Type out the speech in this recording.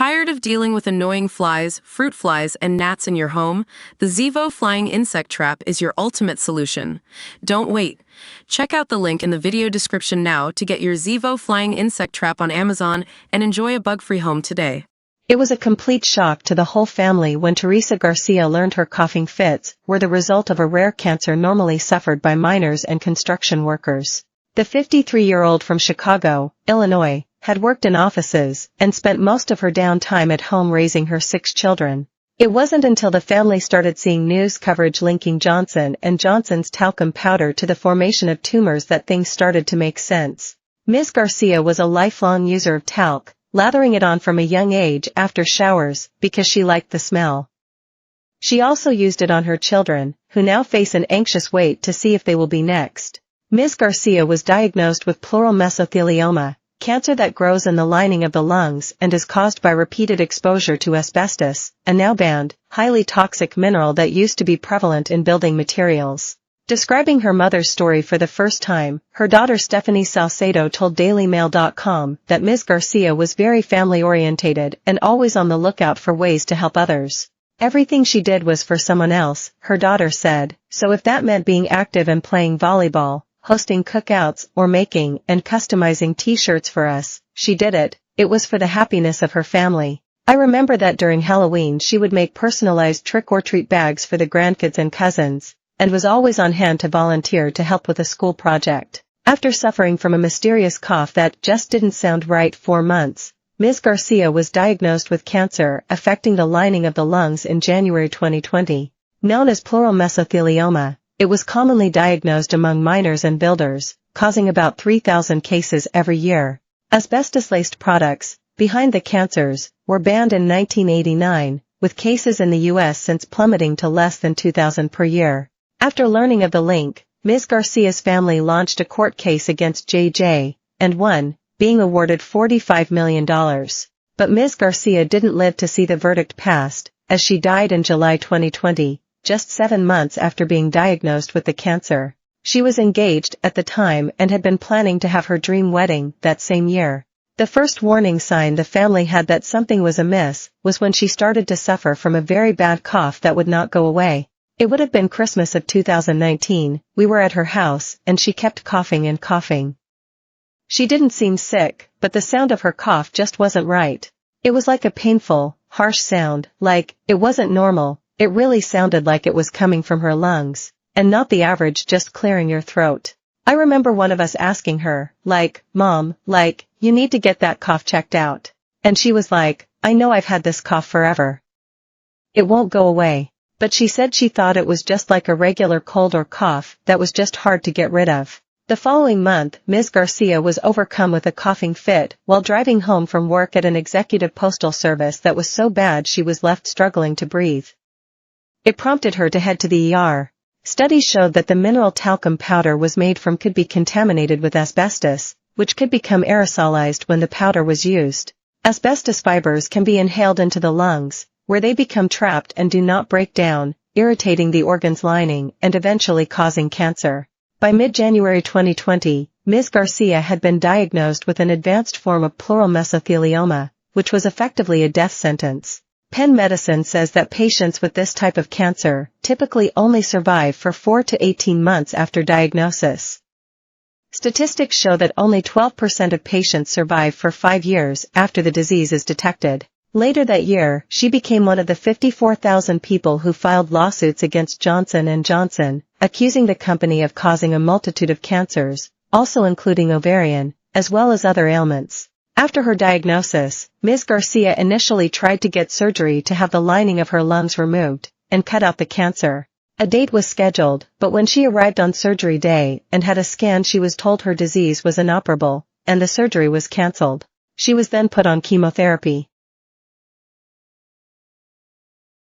Tired of dealing with annoying flies, fruit flies, and gnats in your home? The Zevo Flying Insect Trap is your ultimate solution. Don't wait. Check out the link in the video description now to get your Zevo Flying Insect Trap on Amazon and enjoy a bug-free home today. It was a complete shock to the whole family when Teresa Garcia learned her coughing fits were the result of a rare cancer normally suffered by miners and construction workers. The 53-year-old from Chicago, Illinois, had worked in offices and spent most of her downtime at home raising her 6 children. It wasn't until the family started seeing news coverage linking Johnson & Johnson's talcum powder to the formation of tumors that things started to make sense. Ms. Garcia was a lifelong user of talc, lathering it on from a young age after showers because she liked the smell. She also used it on her children, who now face an anxious wait to see if they will be next. Ms. Garcia was diagnosed with pleural mesothelioma, cancer that grows in the lining of the lungs and is caused by repeated exposure to asbestos, a now banned, highly toxic mineral that used to be prevalent in building materials. Describing her mother's story for the first time, her daughter Stephanie Salcedo told DailyMail.com that Ms. Garcia was very family-orientated and always on the lookout for ways to help others. Everything she did was for someone else, her daughter said, so if that meant being active and playing volleyball, hosting cookouts, or making and customizing t-shirts for us, she did it. It was for the happiness of her family. I remember that during Halloween she would make personalized trick-or-treat bags for the grandkids and cousins, and was always on hand to volunteer to help with a school project. After suffering from a mysterious cough that just didn't sound right for months, Ms. Garcia was diagnosed with cancer affecting the lining of the lungs in January 2020. Known as pleural mesothelioma, it was commonly diagnosed among miners and builders, causing about 3,000 cases every year. Asbestos-laced products, behind the cancers, were banned in 1989, with cases in the U.S. since plummeting to less than 2,000 per year. After learning of the link, Ms. Garcia's family launched a court case against J.J. and won, being awarded $45 million. But Ms. Garcia didn't live to see the verdict passed, as she died in July 2020. Just 7 months after being diagnosed with the cancer. She was engaged at the time and had been planning to have her dream wedding that same year. The first warning sign the family had that something was amiss was when she started to suffer from a very bad cough that would not go away. It would have been Christmas of 2019, we were at her house and she kept coughing and coughing. She didn't seem sick, but the sound of her cough just wasn't right. It was like a painful, harsh sound, like, it wasn't normal. It really sounded like it was coming from her lungs, and not the average just clearing your throat. I remember one of us asking her, Mom, you need to get that cough checked out. And she was like, I know I've had this cough forever. It won't go away. But she said she thought it was just like a regular cold or cough that was just hard to get rid of. The following month, Ms. Garcia was overcome with a coughing fit while driving home from work at an executive postal service that was so bad she was left struggling to breathe. It prompted her to head to the ER. Studies showed that the mineral talcum powder was made from could be contaminated with asbestos, which could become aerosolized when the powder was used. Asbestos fibers can be inhaled into the lungs, where they become trapped and do not break down, irritating the organ's lining and eventually causing cancer. By mid-January 2020, Ms. Garcia had been diagnosed with an advanced form of pleural mesothelioma, which was effectively a death sentence. Penn Medicine says that patients with this type of cancer typically only survive for 4 to 18 months after diagnosis. Statistics show that only 12% of patients survive for 5 years after the disease is detected. Later that year, she became one of the 54,000 people who filed lawsuits against Johnson & Johnson, accusing the company of causing a multitude of cancers, also including ovarian, as well as other ailments. After her diagnosis, Ms. Garcia initially tried to get surgery to have the lining of her lungs removed and cut out the cancer. A date was scheduled, but when she arrived on surgery day and had a scan she was told her disease was inoperable, and the surgery was cancelled. She was then put on chemotherapy.